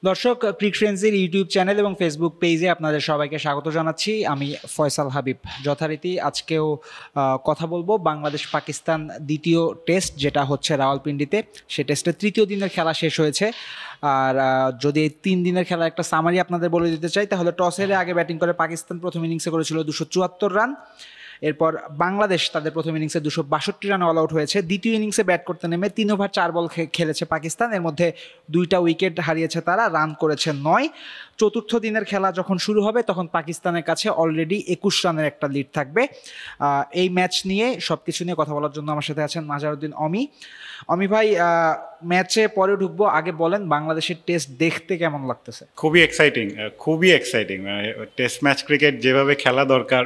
দর্শক, ক্রিক ফ্রেন্ডসের YouTube channel এবং Facebook পেজে আপনাদের সবাইকে স্বাগত জানাচ্ছি। আমি ফয়সাল হাবিব। যথারীতি আজকেও কথা বলবো বাংলাদেশ পাকিস্তান দ্বিতীয় টেস্ট, যেটা হচ্ছে রাওয়ালপিন্ডিতে। সে টেস্টের তৃতীয় দিনের খেলা শেষ হয়েছে। আর যদি এই 3 দিনের খেলার একটা সামারি আপনাদের বলে দিতে চাই, তাহলে টস হেরে আগে ব্যাটিং করে পাকিস্তান প্রথম ইনিংসে করেছিল 274 রান। এরপর বাংলাদেশ তাদের প্রথম ইনিংসে 262 রানে অল আউট হয়েছে। দ্বিতীয় ইনিংসে ব্যাট করতে নেমে 3 ওভার 4 বল খেলেছে পাকিস্তান। এর মধ্যে 2টা উইকেট হারিয়েছে তারা, রান করেছে 9। চতুর্থ দিনের খেলা যখন শুরু হবে তখন পাকিস্তানের কাছে অলরেডি 21 রানের একটা লিড থাকবে। এই ম্যাচ নিয়ে সব কিছু নিয়ে কথা বলার জন্য আমার সাথে আছেন মাজারউদ্দিন অমি ভাই। ম্যাচে পরে ঢুকবো, আগে বলেন বাংলাদেশের টেস্ট দেখতে কেমন লাগতেছে? খুবই এক্সাইটিং। টেস্ট ম্যাচ ক্রিকেট যেভাবে খেলা দরকার,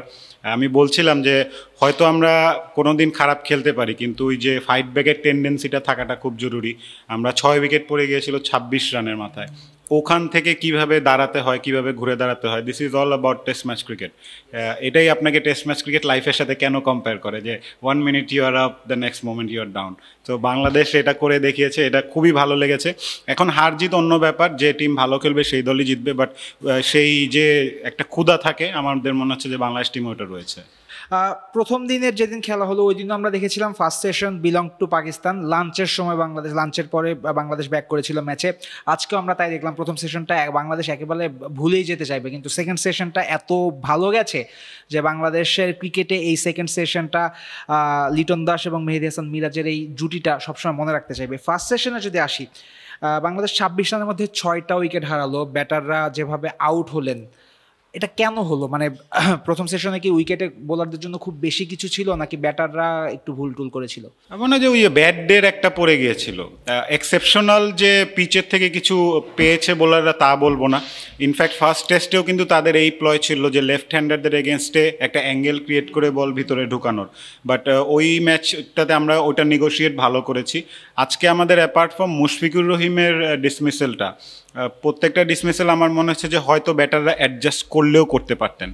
আমি বলছিলাম যে হয়তো আমরা কোনোদিন খারাপ খেলতে পারি, কিন্তু ওই যে ফাইট ব্যাকের টেন্ডেন্সিটা থাকাটা খুব জরুরি। আমরা 6 উইকেট পড়ে গিয়েছিল 26 রানের মাথায়। ওখান থেকে কিভাবে দাঁড়াতে হয়, কিভাবে ঘুরে দাঁড়াতে হয়, this is all about test match cricket. এটাই আপনাকে টেস্ট ম্যাচ ক্রিকেট লাইফের সাথে কেন কম্পেয়ার করে, যে 1 minute you are up, the next moment you are down. তো বাংলাদেশ এটা করে দেখিয়েছে, এটা খুবই ভালো লেগেছে। এখন হার জিত অন্য ব্যাপার, যে টিম ভালো খেলবে সেই দলই জিতবে, বাট সেই যে একটা ক্ষুধা থাকে, আমাদের মনে হচ্ছে যে বাংলাদেশ টিম ওটা রয়েছে। প্রথম দিনের যেদিন খেলা হলো ওই দিন আমরা দেখেছিলাম first session belong to Pakistan. লাঞ্চের সময় বাংলাদেশ, লাঞ্চের পরে বাংলাদেশ ব্যাক করেছিল ম্যাচে। আজকেও আমরা তাই দেখলাম, প্রথম সেশনটা বাংলাদেশ একেবারে ভুলেই যেতে চাইবে, কিন্তু সেকেন্ড সেশনটা এত ভালো গেছে যে বাংলাদেশের ক্রিকেটে এই সেকেন্ড সেশনটা লিটন দাস এবং মেহেদী হাসান মিরাজের এই জুটিটা সবসময় মনে রাখতে চাইবে। ফার্স্ট সেশনে যদি আসি, বাংলাদেশ 26 রানের মধ্যে 6টা উইকেট হারালো। ব্যাটাররা যেভাবে আউট হলেন, এটা কেন হলো? মানে প্রথম সেশনে কি উইকেটে বোলারদের জন্য খুব বেশি কিছু ছিল, নাকি ব্যাটাররা একটু ভুল টুল করেছিল? মনে হয় যে ওই ব্যাট ডের একটা পড়ে গিয়েছিল। এক্সেপশনাল যে পিচের থেকে কিছু পেয়েছে বোলাররা তা বলবো না। ইনফ্যাক্ট ফার্স্ট টেস্টেও কিন্তু তাদের এই প্লয় ছিল যে লেফট হ্যান্ডারদের এগেনস্টে একটা অ্যাঙ্গেল ক্রিয়েট করে বল ভিতরে ঢুকানোর, বাট ওই ম্যাচটাতে আমরা ওইটা নেগোশিয়েট ভালো করেছি। আজকে আমাদের অ্যাপার্ট ফ্রম মুশফিকুর রহিমের ডিসমিসেলটা, প্রত্যেকটা ডিসমিসেল আমার মনে হচ্ছে যে হয়তো ব্যাটাররা অ্যাডজাস্ট করলেও করতে পারতেন।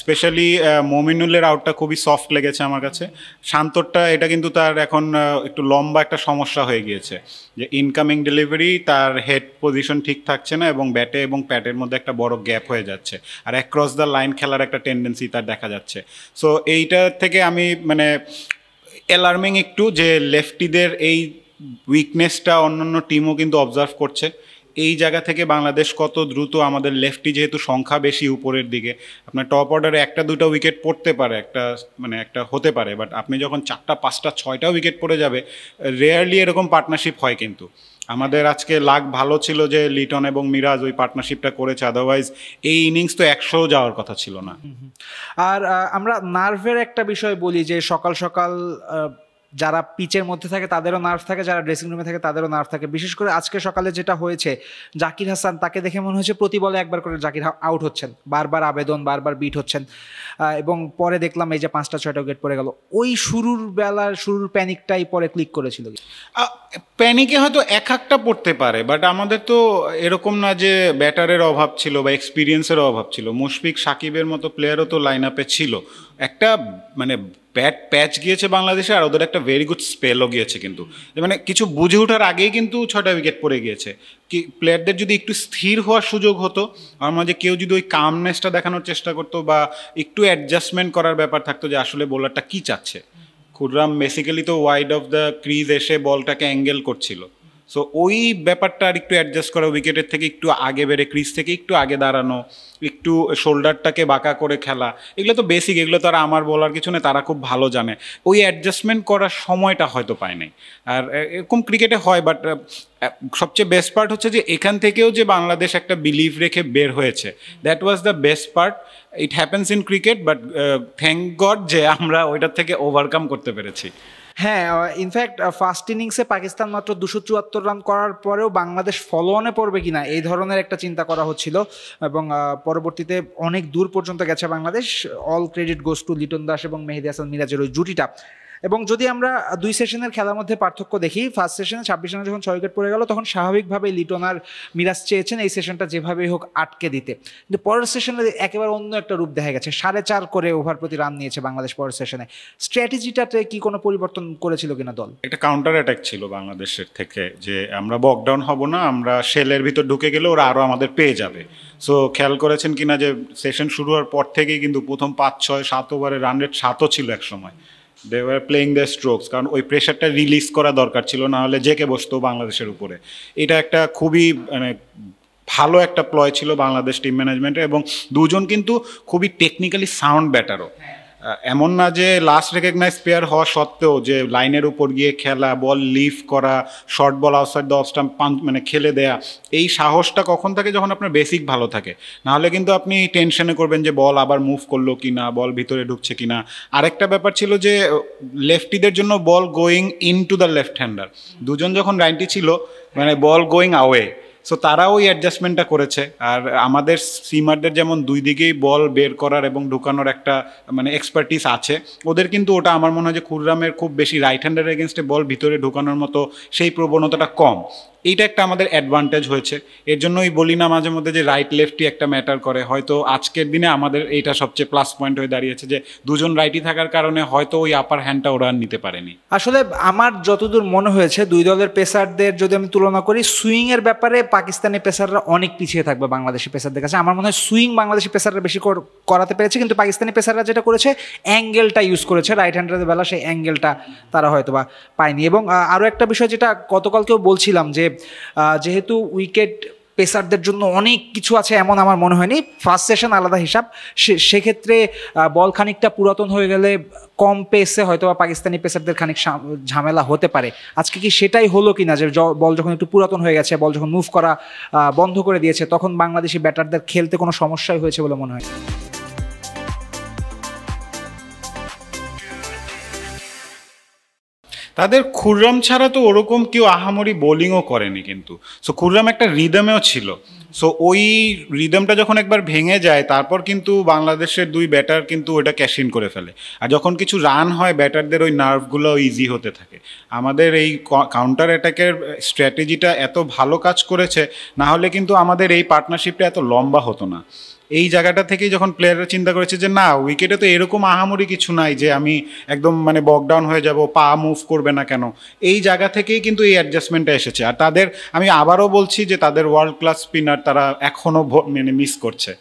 স্পেশালি মমিনুলের আউটটা খুবই সফট লেগেছে আমার কাছে। শান্তরটা এটা কিন্তু তার এখন একটু লম্বা একটা সমস্যা হয়ে গিয়েছে, যে ইনকামিং ডেলিভারি তার হেড পজিশন ঠিক থাকছে না এবং ব্যাটে এবং প্যাটের মধ্যে একটা বড় গ্যাপ হয়ে যাচ্ছে, আর অ্যাক্রস দ্য লাইন খেলার একটা টেন্ডেন্সি তার দেখা যাচ্ছে। সো এইটা থেকে আমি মানে অ্যালার্মিং একটু, যে লেফটিদের এই উইকনেসটা অন্যান্য টিমও কিন্তু অবজার্ভ করছে। এই জায়গা থেকে বাংলাদেশ কত দ্রুত, আমাদের লেফটি যেহেতু সংখ্যা বেশি উপরের দিকে, আপনার টপ অর্ডারে 1-2টা উইকেট পড়তে পারে, একটা হতে পারে, বাট আপনি যখন 4টা 5টা 6টা উইকেট পড়ে যাবে, রেয়ারলি এরকম পার্টনারশিপ হয়। কিন্তু আমাদের আজকে লাক ভালো ছিল যে লিটন এবং মিরাজ ওই পার্টনারশিপটা করেছে, আদারওয়াইজ এই ইনিংস তো 100 যাওয়ার কথা ছিল না। আর আমরা নার্ভের একটা বিষয় বলি, যে সকাল সকাল যারা পিচের মধ্যে থাকে তাদেরও নার্ভ থাকে, যারা ড্রেসিং রুমে থাকে তাদেরও নার্ভ থাকে। বিশেষ করে আজকে সকালে যেটা হয়েছে, জাকির হাসান, তাকে দেখে মনে হয়েছে প্রতি বলে একবার করে জাকির আউট হচ্ছেন, বারবার আবেদন, বারবার বিট হচ্ছেন। এবং পরে দেখলাম এই যে 5টা 6টা উইকেট পড়ে গেল। ওই শুরুর প্যানিকটাই পরে ক্লিক করেছিল। প্যানিকে হয়তো একটা পড়তে পারে, বাট আমাদের তো এরকম না যে ব্যাটারের অভাব ছিল বা এক্সপিরিয়েন্সের অভাব ছিল। মুশফিক, সাকিবের মতো প্লেয়ারও তো লাইন আপে ছিল। একটা মানে ব্যাট প্যাচ গিয়েছে বাংলাদেশে, আর ওদের একটা ভেরি গুড স্পেলও গিয়েছে, কিন্তু মানে কিছু বুঝে ওঠার আগেই কিন্তু 6টা উইকেট পড়ে গিয়েছে। কি প্লেয়ারদের যদি একটু স্থির হওয়ার সুযোগ হতো, আমার মাঝে কেউ যদি ওই কামনেসটা দেখানোর চেষ্টা করতো বা একটু অ্যাডজাস্টমেন্ট করার ব্যাপার থাকতো, যে আসলে বোলারটা কী চাচ্ছে। খুররাম বেসিক্যালি তো ওয়াইড অফ দ্য ক্রিজ এসে বলটাকে অ্যাঙ্গেল করছিল। সো ওই ব্যাপারটা আর একটু অ্যাডজাস্ট করা, উইকেটের থেকে একটু আগে বেড়ে ক্রিজ থেকে একটু আগে দাঁড়ানো, একটু শোল্ডারটাকে বাঁকা করে খেলা, এগুলো তো বেসিক, এগুলো তো আর আমার বলার কিছু নেই, তারা খুব ভালো জানে। ওই অ্যাডজাস্টমেন্ট করার সময়টা হয়তো পায় নাই। আর এরকম ক্রিকেটে হয়, বাট সবচেয়ে বেস্ট পার্ট হচ্ছে যে এখান থেকেও যে বাংলাদেশ একটা বিলিভ রেখে বের হয়েছে, that was the best part. It happens in cricket, but thank god যে আমরা ওইটার থেকে ওভারকাম করতে পেরেছি। হ্যাঁ, ইনফ্যাক্ট ফার্স্ট ইনিংসে পাকিস্তান মাত্র 274 রান করার পরেও বাংলাদেশ ফলো অনে পড়বে কিনা এই ধরনের একটা চিন্তা করা হচ্ছিল, এবং পরবর্তীতে অনেক দূর পর্যন্ত গেছে Bangladesh. All credit goes to Liton Das এবং মেহেদী হাসান মিরাজের ওই জুটিটা। এবং যদি আমরা দুই সেশনের খেলার মধ্যে পার্থক্য দেখি, ফার্স্ট সেশনে 26 রানে যখন 6 উইকেট পড়ে গেল তখন স্বাভাবিকভাবেই লিটন আর মিরাজ চেয়েছেন এই সেশনটা যেভাবেই হোক আটকে দিতে, কিন্তু পরের সেশনে একেবারে অন্য একটা রূপ দেখা গেছে। 4.5 করে ওভার প্রতি রান নিয়েছে বাংলাদেশ পরের সেশনে। স্ট্র্যাটেজিটাতে কি কোনো পরিবর্তন করেছিল কিনা দল? একটা কাউন্টার অ্যাটাক ছিল বাংলাদেশের থেকে, যে আমরা বকডাউন হব না, আমরা শেলের ভিতর ঢুকে গেলে ওরা আরও আমাদের পেয়ে যাবে। সো খেয়াল করেছেন কিনা যে সেশন শুরু হওয়ার পর থেকেই কিন্তু প্রথম 5, 6, 7 ওভারে রান রেট 7ও ছিল এক সময়। They were playing the strokes, কারণ ওই প্রেশারটা রিলিজ করা দরকার ছিল, না হলে জেকে বসতো বাংলাদেশের উপরে। এটা একটা খুবই মানে ভালো একটা প্লয় ছিল বাংলাদেশ টিম ম্যানেজমেন্টের, এবং দুজন কিন্তু খুবই টেকনিক্যালি সাউন্ড ব্যাটারও। এমন না যে লাস্ট রেকগনাইজ প্লেয়ার হওয়া সত্ত্বেও যে লাইনের উপর গিয়ে খেলা, বল লিভ করা, short ball outside the off stump মানে খেলে দেয়া, এই সাহসটা কখন থাকে যখন আপনার বেসিক ভালো থাকে। নাহলে কিন্তু আপনি টেনশনে করবেন যে বল আবার মুভ করলো কিনা, বল ভিতরে ঢুকছে কিনা। আরেকটা ব্যাপার ছিল যে লেফটিদের জন্য ball going into the left hander, দুজন যখন রাইটই ছিল মানে বল গোয়িং আওয়ে। সো তারা ওই অ্যাডজাস্টমেন্টটা করেছে। আর আমাদের সিমারদের যেমন দুই দিকেই বল বের করার এবং ঢুকানোর একটা মানে এক্সপার্টিস আছে, ওদের কিন্তু ওটা আমার মনে হয় যে খুররামের খুব বেশি রাইট হ্যান্ডের এগেনস্টে বল ভিতরে ঢুকানোর মতো সেই প্রবণতাটা কম। এইটা একটা আমাদের অ্যাডভান্টেজ হয়েছে। এর জন্যই বলি না মাঝে মধ্যে যে রাইট লেফটই একটা ম্যাটার করে। হয়তো আজকের দিনে আমাদের এইটা সবচেয়ে প্লাস পয়েন্ট হয়ে দাঁড়িয়েছে যে দুজন রাইটই থাকার কারণে হয়তো ওই আপার হ্যান্ডটা ওরা নিতে পারেনি। আসলে আমার যতদূর মনে হয়েছে দুই দলের পেসারদের যদি আমি তুলনা করি, সুইংয়ের ব্যাপারে পাকিস্তানি পেসাররা অনেক পিছিয়ে থাকবে বাংলাদেশি পেসারদের কাছে। আমার মনে হয় সুইং বাংলাদেশি পেসাররা বেশি করাতে পেরেছে, কিন্তু পাকিস্তানি পেসাররা যেটা করেছে অ্যাঙ্গেলটা ইউজ করেছে, রাইট হ্যান্ডারের বেলা সেই অ্যাঙ্গেলটা তারা হয়তো বা পায়নি। এবং আরও একটা বিষয় যেটা গতকালকেও বলছিলাম যে যেহেতু উইকেট পেসারদের জন্য অনেক কিছু আছে এমন আমার মনে হয়নি। ফার্স্ট সেশন আলাদা হিসাব, সেক্ষেত্রে বল খানিকটা পুরাতন হয়ে গেলে কম পেসে হয়তো বা পাকিস্তানি পেসারদের খানিক ঝামেলা হতে পারে। আজকে কি সেটাই হলো কিনা যে বল যখন একটু পুরাতন হয়ে গেছে, বল যখন মুভ করা বন্ধ করে দিয়েছে, তখন বাংলাদেশি ব্যাটারদের খেলতে কোনো সমস্যাই হয়েছে বলে মনে হয়? তাদের খুররাম ছাড়া তো ওরকম কেউ আহামরি বোলিংও করেনি কিন্তু। সো খুররাম একটা রিদমেও ছিল। সো ওই রিদমটা যখন একবার ভেঙে যায় তারপর কিন্তু বাংলাদেশের দুই ব্যাটার কিন্তু ওটা ক্যাশ ইন করে ফেলে। আর যখন কিছু রান হয় ব্যাটারদের ওই নার্ভগুলো ইজি হতে থাকে। আমাদের এই কাউন্টার অ্যাটাকের স্ট্র্যাটেজিটা এত ভালো কাজ করেছে, না হলে কিন্তু আমাদের এই পার্টনারশিপটা এত লম্বা হতো না। এই জায়গাটা থেকেই যখন প্লেয়াররা চিন্তা করেছে যে না, উইকেটে তো এরকম আহামরি কিছু নাই যে আমি একদম মানে বকডাউন হয়ে যাব, পা মুভ করবে না কেন, এই জায়গা থেকেই কিন্তু এই অ্যাডজাস্টমেন্টটা এসেছে। আর তাদের আমি আবারও বলছি যে তাদের ওয়ার্ল্ড ক্লাস স্পিনার তারা এখনও মানে মিস করছে।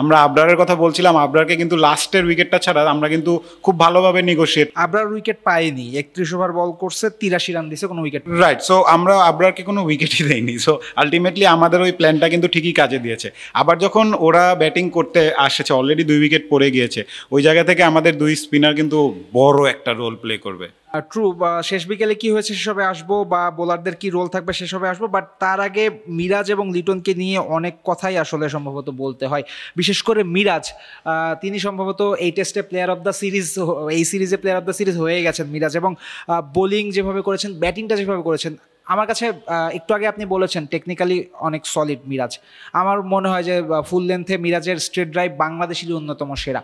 আমরা আবরারের কথা বলছিলাম, আবরারকে কিন্তু লাস্টের উইকেটটা ছাড়া আমরা কিন্তু খুব ভালোভাবে নেগোশিয়েট। আবরার উইকেট পায়নি, 31 ওভার বল করছে, 83 রান দিছে, কোনো উইকেট। রাইট। সো আমরা আবরারকে কোনো উইকেটই দেয়নি। সো আলটিমেটলি আমাদের ওই প্ল্যানটা কিন্তু ঠিকই কাজে দিয়েছে। আবার যখন ওরা ব্যাটিং করতে আসছে, অলরেডি 2 উইকেট পড়ে গিয়েছে, ওই জায়গা থেকে আমাদের দুই স্পিনার কিন্তু বড় একটা রোল প্লে করবে। ট্রু, শেষ বিকেলে কি হয়েছে সেসবে আসবো, বা বোলারদের কি রোল থাকবে সেসবে আসবো, বাট তার আগে মিরাজ এবং লিটনকে নিয়ে অনেক কথাই আসলে সম্ভবত বলতে হয়। বিশেষ করে মিরাজ, তিনি সম্ভবত এই টেস্টে প্লেয়ার অফ দ্য সিরিজ, এই সিরিজে প্লেয়ার অফ দ্য সিরিজ হয়ে গেছেন মিরাজ। এবং বোলিং যেভাবে করেছেন, ব্যাটিংটা যেভাবে করেছেন, আমার কাছে একটু আগে আপনি বলেছেন টেকনিক্যালি অনেক সলিড মিরাজ। আমার মনে হয় যে ফুল লেন্থে মিরাজের স্ট্রেট ড্রাইভ বাংলাদেশেরই অন্যতম সেরা,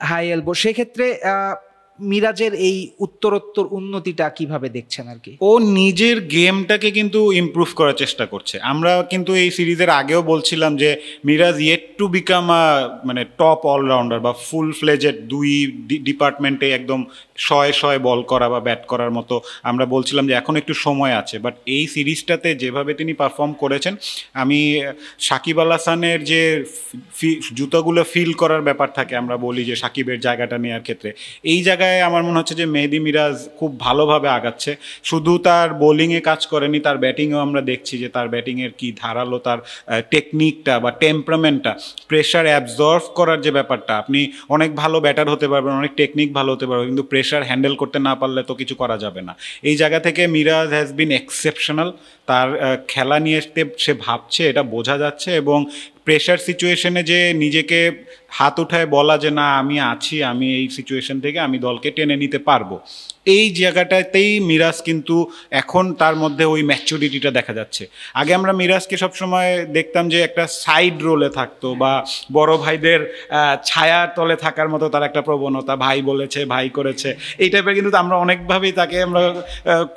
হাই এলবো। সেক্ষেত্রে মিরাজের এই উত্তরোত্তর উন্নতিটা কিভাবে দেখছেন আর কি? ও নিজের গেমটাকে কিন্তু ইমপ্রুভ করার চেষ্টা করছে। আমরা কিন্তু এই সিরিজের আগেও বলছিলাম যে মিরাজ ইয়েট টু বিকাম মানে টপ অলরাউন্ডার বা ফুল ফ্লেজেড দুই ডিপার্টমেন্টে একদম 100 বল করা বা ব্যাট করার মতো। আমরা বলছিলাম যে এখন একটু সময় আছে, বাট এই সিরিজটাতে যেভাবে তিনি পারফর্ম করেছেন, আমি সাকিব আল হাসানের যে জুতোগুলো ফিল করার ব্যাপার থাকে, আমরা বলি যে সাকিবের জায়গাটা নেওয়ার ক্ষেত্রে, এই জায়গায় আমার মনে হচ্ছে যে মেহেদী মিরাজ খুব ভালোভাবে আগাচ্ছে। শুধু তার বোলিংয়ে কাজ করেনি, তার ব্যাটিংয়েও আমরা দেখছি যে তার ব্যাটিংয়ের কি ধারালো, তার টেকনিকটা বা টেম্পারামেন্টটা, প্রেশার অ্যাবজর্ভ করার যে ব্যাপারটা। আপনি অনেক ভালো ব্যাটার হতে পারবেন, অনেক টেকনিক ভালো হতে পারবেন, কিন্তু প্রেশার হ্যান্ডেল করতে না পারলে তো কিছু করা যাবে না। এই জায়গা থেকে মিরাজ হ্যাজ বিন এক্সেপশনাল। তার খেলা নিয়ে সে ভাবছে, এটা বোঝা যাচ্ছে। এবং প্রেশার সিচুয়েশনে যে নিজেকে হাত উঠায় বলা যে না আমি আছি, আমি এই সিচুয়েশন থেকে আমি দলকে টেনে নিতে পারবো, এই জায়গাটাতেই মিরাজ কিন্তু এখন তার মধ্যে ওই ম্যাচুরিটিটা দেখা যাচ্ছে। আগে আমরা মিরাজকে সবসময় দেখতাম যে একটা সাইড রোলে থাকতো বা বড় ভাইদের ছায়ার তলে থাকার মতো তার একটা প্রবণতা, ভাই বলেছে ভাই করেছে এই টাইপের, কিন্তু আমরা অনেকভাবেই তাকে আমরা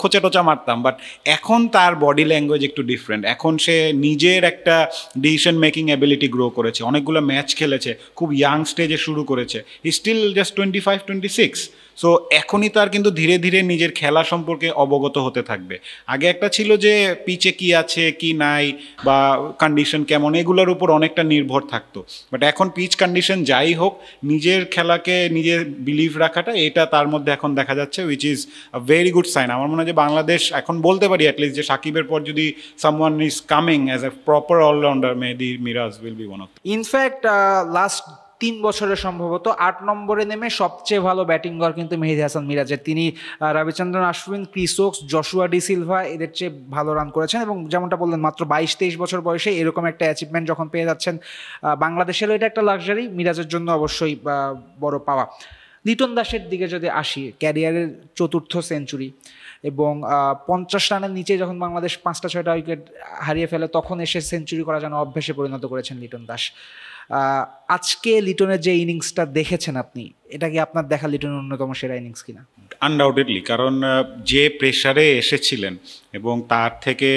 খোঁচা টোচা মারতাম। বাট এখন তার বডি ল্যাঙ্গুয়েজ একটু ডিফারেন্ট, এখন সে নিজের একটা ডিসিশন মেকিং অ্যাবিলিটি গ্রো করেছে, অনেকগুলো ম্যাচ খেলেছে, খুব ইয়াং স্টেজে শুরু করেছে, স্টিল জাস্ট 25-26। সো এখনই তার কিন্তু ধীরে ধীরে নিজের খেলা সম্পর্কে অবগত হতে থাকবে। আগে একটা ছিল যে পিচে কি আছে কি নাই বা কন্ডিশন কেমন, এগুলোর উপর অনেকটা নির্ভর থাকতো। বাট এখন পিচ কন্ডিশন যাই হোক, নিজের খেলাকে নিজের বিলিভ রাখাটা, এটা তার মধ্যে এখন দেখা যাচ্ছে, which is a very good sign. আমার মনে হয় যে বাংলাদেশ এখন বলতে পারি অ্যাটলিস্ট যে সাকিবের পর যদি someone is coming as a proper all-rounder, maybe Miraz will be one of. In fact last 3 বছরে সম্ভবত 8 নম্বরে নেমে সবচেয়ে ভালো ব্যাটিং গড় কিন্তু মেহেদী হাসান মিরাজের। তিনি Ravichandran Ashwin, Chris Woakes, Joshua D Silva এদের চেয়ে ভালো রান করেছেন, এবং যেমনটা বললেন মাত্র 22-23 বছর বয়সে এরকম একটা অ্যাচিভমেন্ট যখন পেয়ে যাচ্ছেন বাংলাদেশেরও এটা একটা লাক্সারি, মিরাজের জন্য অবশ্যই বড় পাওয়া। লিটন দাসের দিকে যদি আসি, ক্যারিয়ারের 4র্থ সেঞ্চুরি, এবং 50 রানের নিচে যখন বাংলাদেশ 5টা-6টা উইকেট হারিয়ে ফেলে তখন এসে সেঞ্চুরি করা যেন অভ্যেসে পরিণত করেছেন লিটন দাস। আজকে লিটনের যে ইনিংসটা দেখেছেন আপনি, এটা কি আপনার দেখা লিটনের অন্যতম সেরা ইনিংস কিনা? আনডাউটেডলি, কারণ যে প্রেশারে এসেছিলেন এবং তার থেকে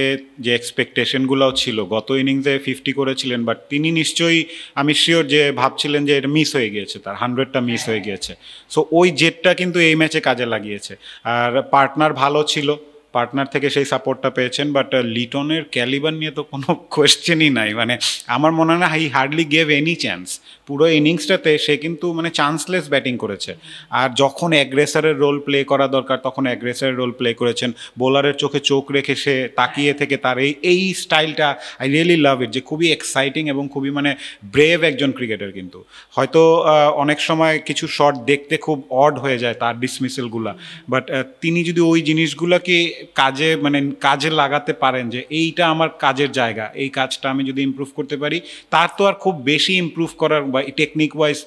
যে এক্সপেকটেশনগুলোও ছিল, গত ইনিংসে 50 করেছিলেন, বাট তিনি নিশ্চয়ই আমি শিওর যে ভাবছিলেন যে এটা মিস হয়ে গিয়েছে, তার 100টা মিস হয়ে গিয়েছে। সো ওই জেটটা কিন্তু এই ম্যাচে কাজে লাগিয়েছে। আর পার্টনার ভালো ছিল, পার্টনার থেকে সেই সাপোর্টটা পেয়েছেন। বাট লিটনের ক্যালিবার নিয়ে তো কোনো কোয়েশ্চেনই নাই, মানে আমার মনে হয় না হি হার্ডলি গেভ এনি চান্স। পুরো ইনিংসটাতে সে কিন্তু মানে চান্সলেস ব্যাটিং করেছে। আর যখন অ্যাগ্রেসারের রোল প্লে করা দরকার তখন অ্যাগ্রেসারের রোল প্লে করেছেন, বোলারের চোখে চোখ রেখে সে তাকিয়ে থেকে তার এই স্টাইলটা আই রিয়েলি লাভ ইট, যে খুবই এক্সাইটিং এবং খুবই মানে ব্রেভ একজন ক্রিকেটার। কিন্তু হয়তো অনেক সময় কিছু শট দেখতে খুব অড হয়ে যায় তার ডিসমিসেলগুলা, বাট তিনি যদি ওই জিনিসগুলোকে কাজে লাগাতে পারেন, যে এইটা আমার কাজের জায়গা, এই কাজটা আমি যদি ইমপ্রুভ করতে পারি, তার তো আর খুব বেশি ইমপ্রুভ করার বা টেকনিক ওয়াইজ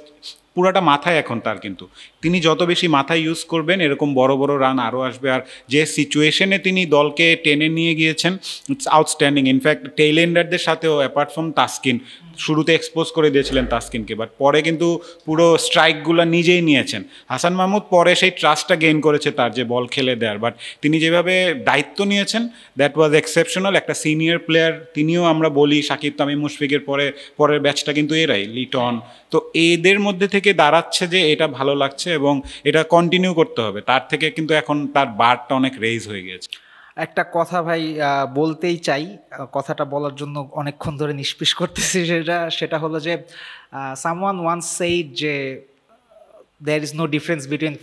পুরাটা মাথায় এখন তার। কিন্তু তিনি যত বেশি মাথায় ইউজ করবেন এরকম বড় বড় রান আরও আসবে। আর যে সিচুয়েশনে তিনি দলকে টেনে নিয়ে গিয়েছেন, ইটস আউটস্ট্যান্ডিং। ইনফ্যাক্ট টেইল এন্ডারদের সাথেও অ্যাপার্ট ফ্রম তাসকিন, শুরুতে এক্সপোজ করে দিয়েছিলেন তাসকিনকে, বাট পরে কিন্তু পুরো স্ট্রাইকগুলো নিজেই নিয়েছেন। হাসান মাহমুদ পরে সেই ট্রাস্টটা গেইন করেছে তার, যে বল খেলে দেওয়ার, বাট তিনি যেভাবে দায়িত্ব নিয়েছেন দ্যাট ওয়াজ এক্সেপশনাল। একটা সিনিয়র প্লেয়ার তিনিও, আমরা বলি সাকিব তামিম মুশফিকের পরের ব্যাচটা কিন্তু এরাই, লিটন। তো এদের মধ্যে থেকে দাঁড়াচ্ছে যে এটা ভালো লাগছে এবং এটা কন্টিনিউ করতে হবে। তার থেকে কিন্তু এখন তার বারটা অনেক রেইজ হয়ে গেছে। একটা কথা ভাই বলতেই চাই, কথাটা বলার জন্য অনেকক্ষণ ধরে নিষ্পিস করতেছি, সেটা হলো যে সামওয়ান ওয়ান্স সেইড যে there is no difference between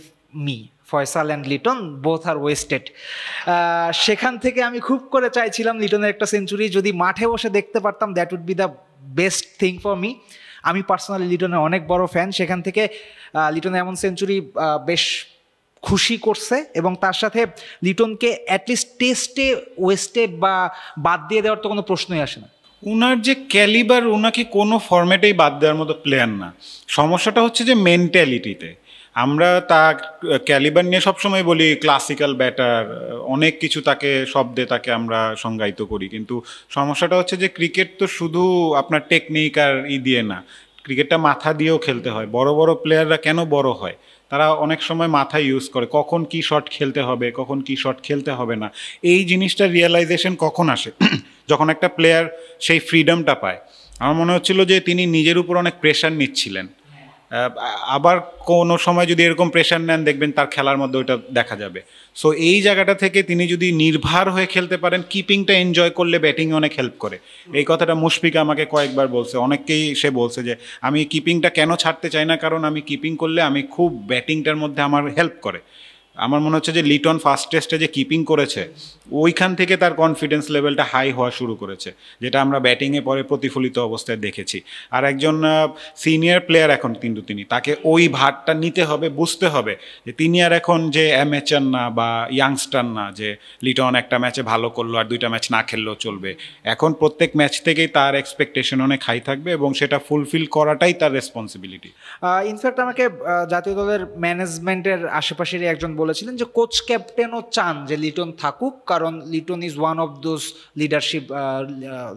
me, Faisal and Liton, both are wasted. সেখান থেকে আমি খুব করে চাইছিলাম লিটনের একটা সেঞ্চুরি যদি মাঠে বসে দেখতে পারতাম, that would be the best thing for me. আমি পার্সোনালি লিটনের অনেক বড় ফ্যান, সেখান থেকে লিটনের এমন সেঞ্চুরি বেশ খুশি করছে, এবং তার সাথে লিটনকে অ্যাটলিস্ট টেস্টে ওয়েস্টে বা বাদ দিয়ে দেওয়ার তো কোনো প্রশ্নই আসে না। উনার যে ক্যালিবার, উনাকে কোনো ফরম্যাটেই বাদ দেওয়ার মতো প্লেয়ার না। সমস্যাটা হচ্ছে যে মেন্টালিটিতে। আমরা তার ক্যালিবার নিয়ে সবসময় বলি ক্লাসিক্যাল ব্যাটার, অনেক কিছু তাকে শব্দে তাকে আমরা সংজ্ঞায়িত করি, কিন্তু সমস্যাটা হচ্ছে যে ক্রিকেট তো শুধু আপনার টেকনিক আর দিয়ে না, ক্রিকেটটা মাথা দিয়েও খেলতে হয়। বড় বড় প্লেয়াররা কেন বড় হয়, তারা অনেক সময় মাথা ইউজ করে, কখন কি শট খেলতে হবে, কখন কি শট খেলতে হবে না, এই জিনিসটা রিয়েলাইজেশন কখন আসে, যখন একটা প্লেয়ার সেই ফ্রিডমটা পায়। আমার মনে হচ্ছিল যে তিনি নিজের উপর অনেক প্রেশার নিচ্ছিলেন। আবার কোনো সময় যদি এরকম প্রেশার নেন দেখবেন তার খেলার মধ্যে ওইটা দেখা যাবে। সো এই জায়গাটা থেকে তিনি যদি নির্ভর হয়ে খেলতে পারেন, কিপিংটা এনজয় করলে ব্যাটিংয়ে অনেক হেল্প করে। এই কথাটা মুশফিক আমাকে কয়েকবার বলছে, অনেককেই সে বলছে যে আমি কিপিংটা কেন ছাড়তে চাই না, কারণ আমি কিপিং করলে আমি খুব ব্যাটিংটার মধ্যে আমার হেল্প করে। আমার মনে হচ্ছে যে লিটন ফার্স্ট টেস্টে যে কিপিং করেছে ওইখান থেকে তার কনফিডেন্স লেভেলটা হাই হওয়া শুরু করেছে, যেটা আমরা ব্যাটিংয়ে পরে প্রতিফলিত অবস্থায় দেখেছি। আর একজন সিনিয়র প্লেয়ার এখন কিন্তু তাকে ওই ভারটা নিতে হবে, বুঝতে হবে যে তিনি আর এখন যে অ্যামেচার না বা ইয়াংস্টার না যে লিটন একটা ম্যাচে ভালো করলো আর 2টা ম্যাচ না খেললেও চলবে। এখন প্রত্যেক ম্যাচ থেকেই তার এক্সপেকটেশন অনেক হাই থাকবে এবং সেটা ফুলফিল করাটাই তার রেসপন্সিবিলিটি। ইনফ্যাক্ট আমাকে জাতীয় দলের ম্যানেজমেন্টের আশেপাশেরই একজন বলেছিলেন যে কোচ ক্যাপ্টেনও চান যে লিটন থাকুক, কারণ Liton is one of those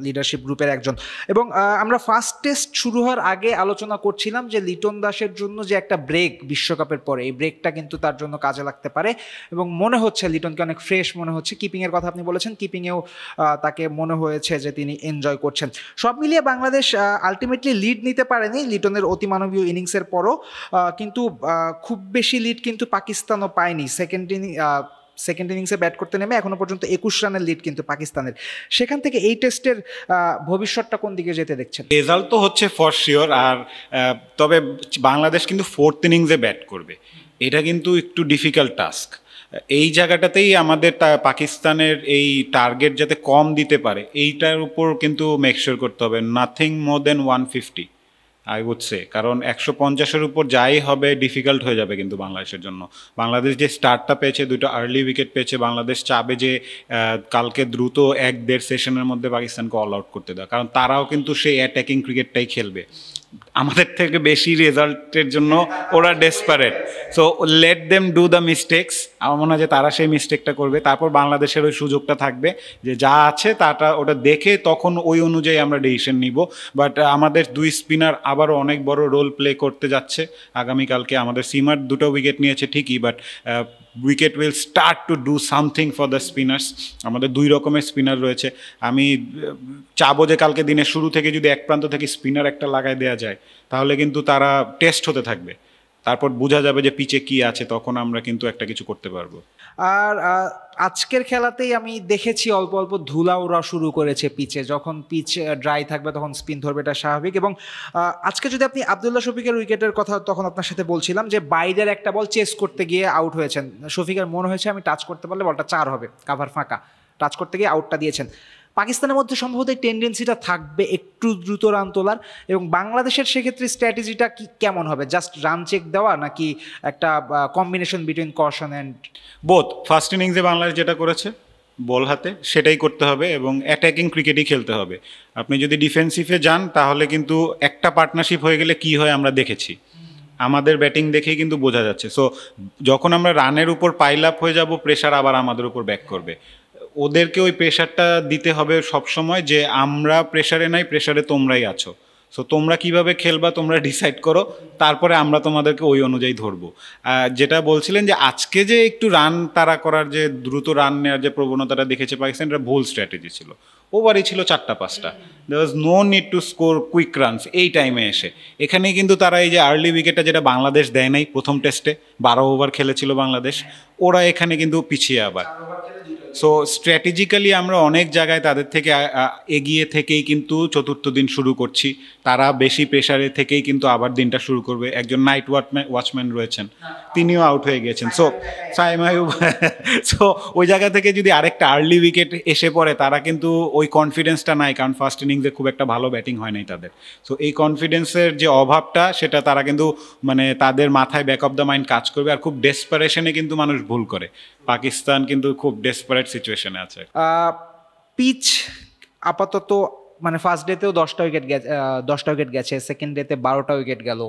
leadership গ্রুপের একজন। এবং আমরা ফার্স্ট টেস্ট শুরু হওয়ার আগে আলোচনা করছিলাম যে লিটন দাসের জন্য যে একটা ব্রেক বিশ্বকাপের পরে, এই ব্রেকটা কিন্তু তার জন্য কাজে লাগতে পারে এবং মনে হচ্ছে লিটনকে অনেক ফ্রেশ মনে হচ্ছে। কিপিংয়ের কথা আপনি বলেছেন, কিপিংয়েও তাকে মনে হয়েছে যে তিনি এনজয় করছেন। সব মিলিয়ে বাংলাদেশ আলটিমেটলি লিড নিতে পারেনি লিটনের অতিমানবীয় ইনিংসের পরও, কিন্তু খুব বেশি লিড কিন্তু পাকিস্তানও পায়নি। সেকেন্ড ইনিংসে ব্যাট করতে নেমে এখনো পর্যন্ত 21 রানের লিড কিন্তু পাকিস্তানের। সেখান থেকে এই টেস্টের ভবিষ্যৎটা কোন দিকে যেতে দেখছেন? রেজাল্ট তো হচ্ছে ফর শিওর, আর তবে বাংলাদেশ কিন্তু 4th ইনিংসে ব্যাট করবে, এটা কিন্তু একটু ডিফিকাল্ট টাস্ক। এই জায়গাটাতেই আমাদের পাকিস্তানের এই টার্গেট যাতে কম দিতে পারে এইটার উপর কিন্তু মেকশিওর করতে হবে। Nothing more than 150 I would say, কারণ 150-এর উপর যাই হবে ডিফিকাল্ট হয়ে যাবে কিন্তু বাংলাদেশের জন্য। বাংলাদেশ যে স্টার্টটা পেয়েছে, 2টা আর্লি উইকেট পেয়েছে, বাংলাদেশ চাবে যে কালকে দ্রুত 1-1.5 সেশনের মধ্যে পাকিস্তানকে অল আউট করতে দেওয়া, কারণ তারাও কিন্তু সেই অ্যাটাকিং ক্রিকেটটাই খেলবে। আমাদের থেকে বেশি রেজাল্টের জন্য ওরা desperate, so let them do the mistakes. আমার মনে হয় যে তারা সেই মিস্টেকটা করবে, তারপর বাংলাদেশের ওই সুযোগটা থাকবে যে যা আছে তাটা ওটা দেখে তখন ওই অনুযায়ী আমরা ডিসিশন নিব। বাট আমাদের 2 স্পিনার আবারও অনেক বড় রোল প্লে করতে যাচ্ছে আগামীকালকে। আমাদের সিমার 2টো উইকেট নিয়েছে ঠিকই, but wicket will start to do something for the spinners. আমাদের 2 রকমের স্পিনার রয়েছে। আমি চাবো যে কালকে দিনের শুরু থেকে যদি এক প্রান্ত থেকে স্পিনার একটা লাগাই দেওয়া যায় তাহলে কিন্তু তারা টেস্ট হতে থাকবে, তারপর বোঝা যাবে যে পিচে কি আছে, তখন আমরা কিন্তু একটা কিছু করতে পারবো। আর আজকের খেলাতেই আমি দেখেছি অল্প অল্প ধুলা ওড়া শুরু করেছে পিচে। যখন পিচ ড্রাই থাকবে তখন স্পিন ধরবে, এটা স্বাভাবিক। এবং আজকে যদি আপনি আবদুল্লাহ শফিকের উইকেটের কথা তখন আপনার সাথে বলছিলাম যে বাইরের একটা বল চেস করতে গিয়ে আউট হয়েছেন। শফিকের মনে হয়েছে আমি টাচ করতে পারলে বলটা 4 হবে, কাভার ফাঁকা, টাচ করতে গিয়ে আউটটা দিয়েছেন। পাকিস্তানের মধ্যে সম্ভবত এই টেন্ডেন্সিটা থাকবে একটু দ্রুত রান তোলার, এবং বাংলাদেশের সেক্ষেত্রে স্ট্র্যাটেজিটা কি কেমন হবে? জাস্ট রান চেক দেওয়া নাকি একটা combination between caution and both? First ইনিংসে বাংলাদেশ যেটা করেছে বল হাতে সেটাই করতে হবে এবং অ্যাটাকিং ক্রিকেটই খেলতে হবে। আপনি যদি ডিফেন্সিভে যান তাহলে কিন্তু একটা পার্টনারশিপ হয়ে গেলে কি হয় আমরা দেখেছি, আমাদের ব্যাটিং দেখেই কিন্তু বোঝা যাচ্ছে। সো যখন আমরা রানের উপর পাইল আপ হয়ে যাব, প্রেশার আবার আমাদের উপর ব্যাক করবে। ওদেরকে ওই প্রেশারটা দিতে হবে সবসময় যে আমরা প্রেশারে নাই, প্রেশারে তোমরাই আছো। সো তোমরা কিভাবে খেলবা তোমরা ডিসাইড করো, তারপরে আমরা তোমাদেরকে ওই অনুযায়ী ধরবো। যেটা বলছিলেন যে আজকে যে একটু রান তাড়া করার যে দ্রুত রান নেওয়ার যে প্রবণতাটা দেখেছে পাকিস্তান, এটা ভুল স্ট্র্যাটেজি ছিল। ওভারই ছিল 4টা-5টা, there was no need to score quick runs এই টাইমে এসে। এখানেই কিন্তু তারা এই যে আর্লি উইকেটটা যেটা বাংলাদেশ দেয় নাই প্রথম টেস্টে, 12 ওভার খেলেছিল বাংলাদেশ, ওরা এখানে কিন্তু পিছিয়ে আবার। সো স্ট্র্যাটেজিক্যালি আমরা অনেক জায়গায় তাদের থেকে এগিয়ে থেকেই কিন্তু 4র্থ দিন শুরু করছি। তারা বেশি প্রেশারে থেকেই কিন্তু আবার দিনটা শুরু করবে। একজন নাইট ওয়াচম্যান রয়েছেন, তিনিও আউট হয়ে গিয়েছেন। সো সাইম আইয়ুব, সো ওই জায়গা থেকে যদি আরেকটা আর্লি উইকেট এসে পড়ে, তারা কিন্তু ওই কনফিডেন্সটা নাই, কারণ ফার্স্ট ইনিংসে খুব একটা ভালো ব্যাটিং হয় নাই তাদের। সো এই কনফিডেন্সের যে অভাবটা সেটা তারা কিন্তু মানে তাদের মাথায় ব্যাক অফ দ্য মাইন্ড কাজ করবে। আর খুব ডেসপারেশনে কিন্তু মানুষ ভুল করে, পাকিস্তান কিন্তু খুব ডেসপারেট সিচুয়েশনে আছে। পিচ আপাতত মানে ফার্স্ট ডেতেও 10টা উইকেট গেছে, সেকেন্ড ডেতে 12টা উইকেট গেল,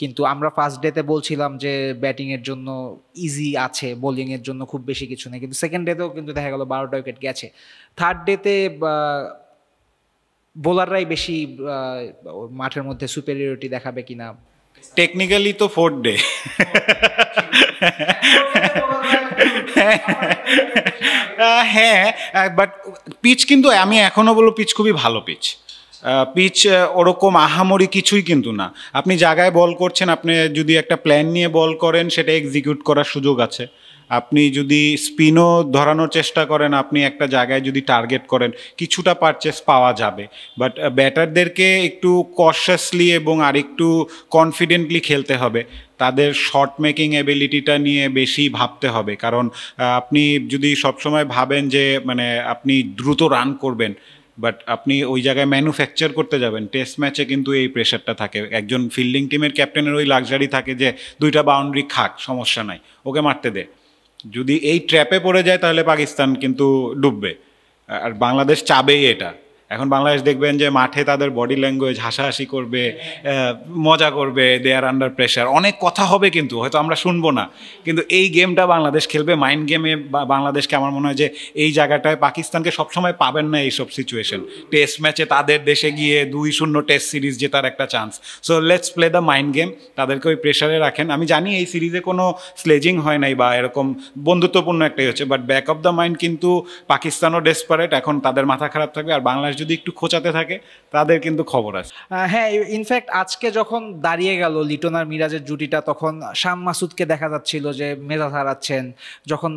কিন্তু আমরা ফার্স্ট ডেতে বলছিলাম যে ব্যাটিংয়ের জন্য ইজি আছে, বোলিংয়ের জন্য খুব বেশি কিছু নেই, কিন্তু সেকেন্ড ডেতেও কিন্তু দেখা গেল 12টা উইকেট গেছে। থার্ড ডেতে বোলাররাই বেশি মাঠের মধ্যে সুপেরিয়রিটি দেখাবে কিনা? টেকনিক্যালি তো 4th ডে, হ্যাঁ, বাট পিচ কিন্তু আমি এখনও বলবো পিচ খুবই ভালো পিচ। পিচ ওরকম আহামরি কিছুই কিন্তু না। আপনি জায়গায় বল করছেন, আপনি যদি একটা প্ল্যান নিয়ে বল করেন সেটা এক্সিকিউট করার সুযোগ আছে। আপনি যদি স্পিনও ধরানোর চেষ্টা করেন, আপনি একটা জায়গায় যদি টার্গেট করেন, কিছুটা পারচেস পাওয়া যাবে। বাট ব্যাটারদেরকে একটু কশাসলি এবং আরেকটু কনফিডেন্টলি খেলতে হবে। তাদের শট মেকিং এবিলিটিটা নিয়ে বেশি ভাবতে হবে, কারণ আপনি যদি সবসময় ভাবেন যে মানে আপনি দ্রুত রান করবেন, বাট আপনি ওই জায়গায় ম্যানুফ্যাকচার করতে যাবেন, টেস্ট ম্যাচে কিন্তু এই প্রেশারটা থাকে। একজন ফিল্ডিং টিমের ক্যাপ্টেনের ওই লাক্সারি থাকে যে 2টা বাউন্ডারি খাক, সমস্যা নাই, ওকে মারতে দে। যদি এই ট্র্যাপে পড়ে যায় তাহলে পাকিস্তান কিন্তু ডুববে, আর বাংলাদেশ চাবেই এটা। এখন বাংলাদেশ দেখবেন যে মাঠে তাদের বডি ল্যাঙ্গুয়েজ, হাসাহাসি করবে, মজা করবে, দে আর আন্ডার প্রেশার, অনেক কথা হবে কিন্তু হয়তো আমরা শুনবো না, কিন্তু এই গেমটা বাংলাদেশ খেলবে মাইন্ড গেমে। বাংলাদেশকে আমার মনে হয় যে এই জায়গাটায় পাকিস্তানকে সবসময় পাবেন না এইসব সিচুয়েশন। টেস্ট ম্যাচে তাদের দেশে গিয়ে 2-0 টেস্ট সিরিজ জেতার একটা chance. So let's play the mind game, তাদেরকে ওই প্রেশারে রাখেন। আমি জানি এই সিরিজে কোনো স্লেজিং হয় নাই বা এরকম বন্ধুত্বপূর্ণ একটাই হচ্ছে, but back of the mind কিন্তু পাকিস্তানও ডেসপারেট, এখন তাদের মাথা খারাপ থাকবে। আর বাংলাদেশ যদি একটু খোঁচাতে থাকে তাদের কিন্তু খবর আছে। হ্যাঁ, ইনফ্যাক্ট আজকে যখন দাঁড়িয়ে গেল লিটন আর মিরাজের জুটিটা, তখন শান মাসুদকে দেখা যাচ্ছিল যে মেজাজ হারাচ্ছেন। যখন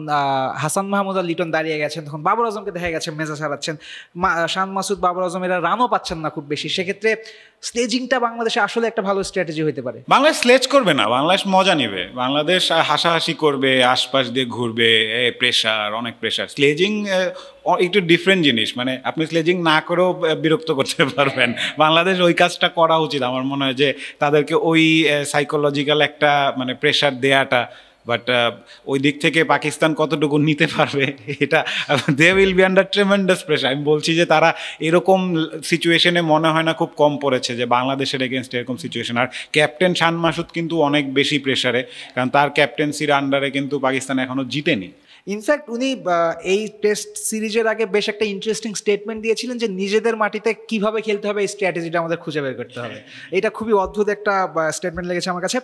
হাসান মাহমুদ আর লিটন দাঁড়িয়ে গেছেন, তখন বাবর আজমকে দেখা গেছে মেজাজ হারাচ্ছেন। শান মাসুদ, বাবর আজম এরা রানও পাচ্ছেন না খুব বেশি। সেক্ষেত্রে স্লেজিংটা বাংলাদেশে আসলে একটা ভালো স্ট্র্যাটেজি হতে পারে। বাংলাদেশ স্লেজ করবে না, বাংলাদেশ মজা নেবে, বাংলাদেশ হাসাহাসি করবে, আশপাশ দিয়ে ঘুরবে, প্রেশার, অনেক প্রেশার। স্লেজিং একটু ডিফারেন্ট জিনিস, মানে আপনি স্লেজিং না করেও বিরক্ত করতে পারবেন। বাংলাদেশ ওই কাজটা করা উচিত আমার মনে হয়, যে তাদেরকে ওই সাইকোলজিক্যাল একটা মানে প্রেশার দেয়াটা। বাট ওই দিক থেকে পাকিস্তান কতটুকু নিতে পারবে, এটা they will be under tremendous pressure. আমি বলছি যে তারা এরকম সিচুয়েশনে মনে হয় না খুব কম পড়েছে যে বাংলাদেশের এগেনস্ট এরকম সিচুয়েশন। আর ক্যাপ্টেন শান মাসুদ কিন্তু অনেক বেশি প্রেশারে, কারণ তার ক্যাপ্টেন্সির আন্ডারে কিন্তু পাকিস্তান এখনও জিতেনি। ইনফ্যাক্ট উনি এই টেস্ট সিরিজের আগে বেশ একটা ইন্টারেস্টিং স্টেটমেন্ট দিয়েছিলেন যে নিজেদের মাটিতে কিভাবে খেলতে হবে এই স্ট্র্যাটেজিটা আমাদের খুঁজে বের করতে হবে। এটা খুবই অদ্ভুত একটা স্টেটমেন্ট লেগেছে আমার কাছে।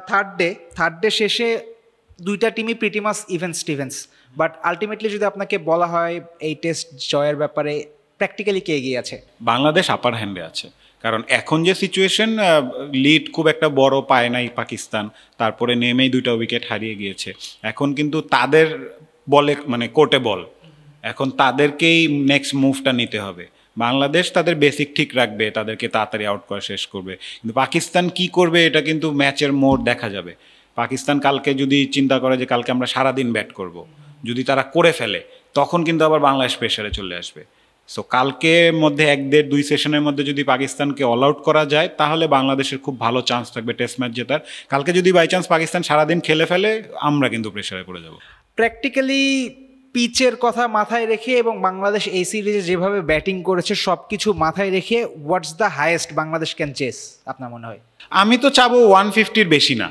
থার্ড ডে শেষে 2টা টিমই pretty much even stevens, but ultimately যদি আপনাকে বলা হয় এই টেস্ট জয়ের ব্যাপারে প্র্যাকটিক্যালি কে এগিয়ে আছে? বাংলাদেশ আপার হ্যান্ডে আছে, কারণ এখন যে সিচুয়েশন, লিড খুব একটা বড় পায় নাই পাকিস্তান, তারপরে নেমেই 2টা উইকেট হারিয়ে গিয়েছে। এখন কিন্তু তাদের বলে মানে কোর্টে বল, এখন তাদেরকেই নেক্সট মুভটা নিতে হবে। বাংলাদেশ তাদের বেসিক ঠিক রাখবে, তাদেরকে তাড়াতাড়ি আউট করা শেষ করবে, কিন্তু পাকিস্তান কি করবে এটা কিন্তু ম্যাচের মোড় দেখা যাবে। পাকিস্তান কালকে যদি চিন্তা করে যে কালকে আমরা সারাদিন ব্যাট করব, যদি তারা করে ফেলে তখন কিন্তু আবার বাংলাদেশ প্রেশারে চলে আসবে। সো কালকের মধ্যে 1-1-2 সেশনের মধ্যে যদি পাকিস্তানকে অল আউট করা যায় তাহলে বাংলাদেশের খুব ভালো চান্স থাকবে টেস্ট ম্যাচ জেতার। কালকে যদি বাই চান্স পাকিস্তান সারাদিন খেলে ফেলে আমরা কিন্তু প্রেশারে পড়ে যাব। প্র্যাকটিক্যালি পিচের কথা মাথায় রেখে এবং বাংলাদেশ এই সিরিজে যেভাবে ব্যাটিং করেছে সব কিছু মাথায় রেখে what's the highest Bangladesh can chase আপনার মনে হয়? আমি তো চাবো 150-র বেশি না,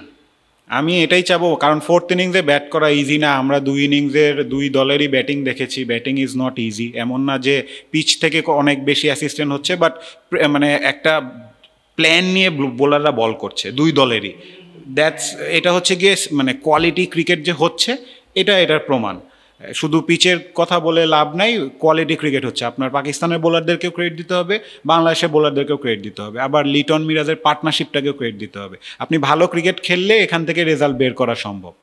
আমি এটাই চাবো, কারণ 4th ইনিংসে ব্যাট করা ইজি না। আমরা 2 ইনিংসের 2 দলেরই ব্যাটিং দেখেছি, ব্যাটিং ইজ নট ইজি। এমন না যে পিচ থেকে অনেক বেশি অ্যাসিস্ট্যান্ট হচ্ছে, বাট মানে একটা প্ল্যান নিয়ে বোলাররা বল করছে 2 দলেরই। এটা হচ্ছে গিয়ে মানে কোয়ালিটি ক্রিকেট যে হচ্ছে এটার প্রমাণ। শুধু পিচের কথা বলে লাভ নাই, কোয়ালিটি ক্রিকেট হচ্ছে। আপনার পাকিস্তানের বোলারদেরকেও ক্রেডিট দিতে হবে, বাংলাদেশের বোলারদেরকেও ক্রেডিট দিতে হবে, আবার লিটন মিরাজের পার্টনারশিপটাকেও ক্রেডিট দিতে হবে। আপনি ভালো ক্রিকেট খেললে এখান থেকে রেজাল্ট বের করা সম্ভব।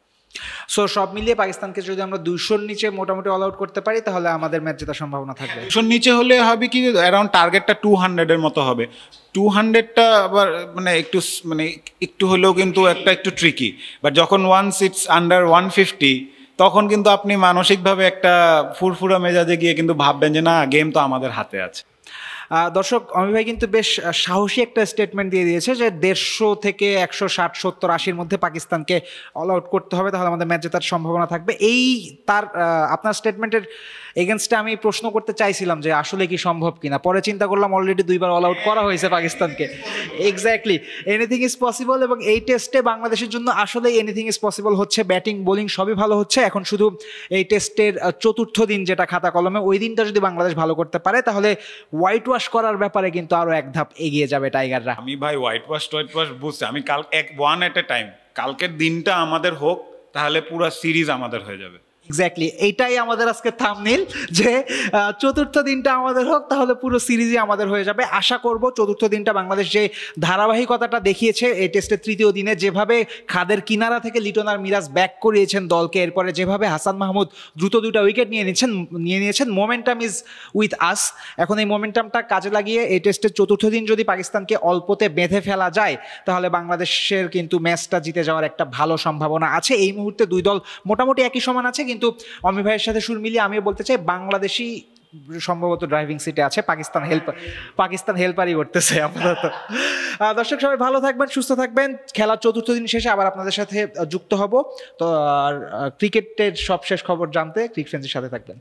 সো সব মিলিয়ে পাকিস্তানকে যদি আমরা 200-র নিচে মোটামুটি অল আউট করতে পারি তাহলে আমাদের ম্যাচ জেতার সম্ভাবনা থাকবে। 200-র নিচে হলে হবে কি, অ্যারাউন্ড টার্গেটটা 200-এর মতো হবে। 200টা আবার মানে একটু হলেও কিন্তু একটু ট্রিকি, বাট যখন ওয়ান্স ইটস আন্ডার 150 তখন কিন্তু আপনি মানসিকভাবে একটা ফুরফুরা মেজাজে গিয়ে কিন্তু ভাববেন যে না, গেম তো আমাদের হাতে আছে। দর্শক, অমি ভাই কিন্তু বেশ সাহসী একটা স্টেটমেন্ট দিয়ে দিয়েছে যে 150 থেকে 160, 70, 80-র মধ্যে পাকিস্তানকে অল আউট করতে হবে, তাহলে আমাদের ম্যাচ জেতার সম্ভাবনা থাকবে। আপনার স্টেটমেন্টের এগেনস্টে আমি প্রশ্ন করতে চাইছিলাম যে আসলে কি সম্ভব কিনা, পরে চিন্তা করলাম অলরেডি 2বার অল আউট করা হয়েছে পাকিস্তানকে। এক্স্যাক্টলি, এনিথিং ইজ পসিবল, এবং এই টেস্টে বাংলাদেশের জন্য আসলে এনিথিং ইজ পসিবল হচ্ছে। ব্যাটিং বোলিং সবই ভালো হচ্ছে। এখন শুধু এই টেস্টের 4র্থ দিন যেটা খাতা কলমে, ওই দিনটা যদি বাংলাদেশ ভালো করতে পারে তাহলে হোয়াইট ওয়াশ করার ব্যাপারে কিন্তু আরো এক ধাপ এগিয়ে যাবে টাইগাররা। আমি ভাই হোয়াইট ওয়াশ বুঝছি, আমি ওয়ান এট এ টাইম, কালকের দিনটা আমাদের হোক, তাহলে পুরো সিরিজ আমাদের হয়ে যাবে। এক্স্যাক্টলি, এইটাই আমাদের আজকে থাম্বনেইল, যে চতুর্থ দিনটা আমাদের হোক, তাহলে পুরো সিরিজই আমাদের হয়ে যাবে। আশা করব চতুর্থ দিনটা বাংলাদেশ যে ধারাবাহিকতাটা দেখিয়েছে এই টেস্টের তৃতীয় দিনে, যেভাবে খাদের কিনারা থেকে লিটন আর মিরাজ ব্যাক করিয়েছেন দলকে, এরপরে যেভাবে হাসান মাহমুদ দ্রুত 2টা উইকেট নিয়ে নিয়েছেন, মোমেন্টাম ইজ উইথ আস। এখন এই মোমেন্টামটা কাজে লাগিয়ে এই টেস্টের চতুর্থ দিন যদি পাকিস্তানকে অল্পতে বেঁধে ফেলা যায়, তাহলে বাংলাদেশের কিন্তু ম্যাচটা জিতে যাওয়ার একটা ভালো সম্ভাবনা আছে। এই মুহূর্তে দুই দল মোটামুটি একই সমান আছে, কিন্তু অমি ভাইয়ের সাথে সুর মিলিয়ে আমিও বলতে চাই বাংলাদেশই সম্ভবত ড্রাইভিং সিটে আছে, পাকিস্তান হেল্পারই করতেছে আপাতত। দর্শক সবাই ভালো থাকবেন, সুস্থ থাকবেন। খেলার চতুর্থ দিন শেষে আবার আপনাদের সাথে যুক্ত হব। তো আর ক্রিকেটের সব শেষ খবর জানতে ক্রিক ফ্রেন্ডসের সাথে থাকবেন।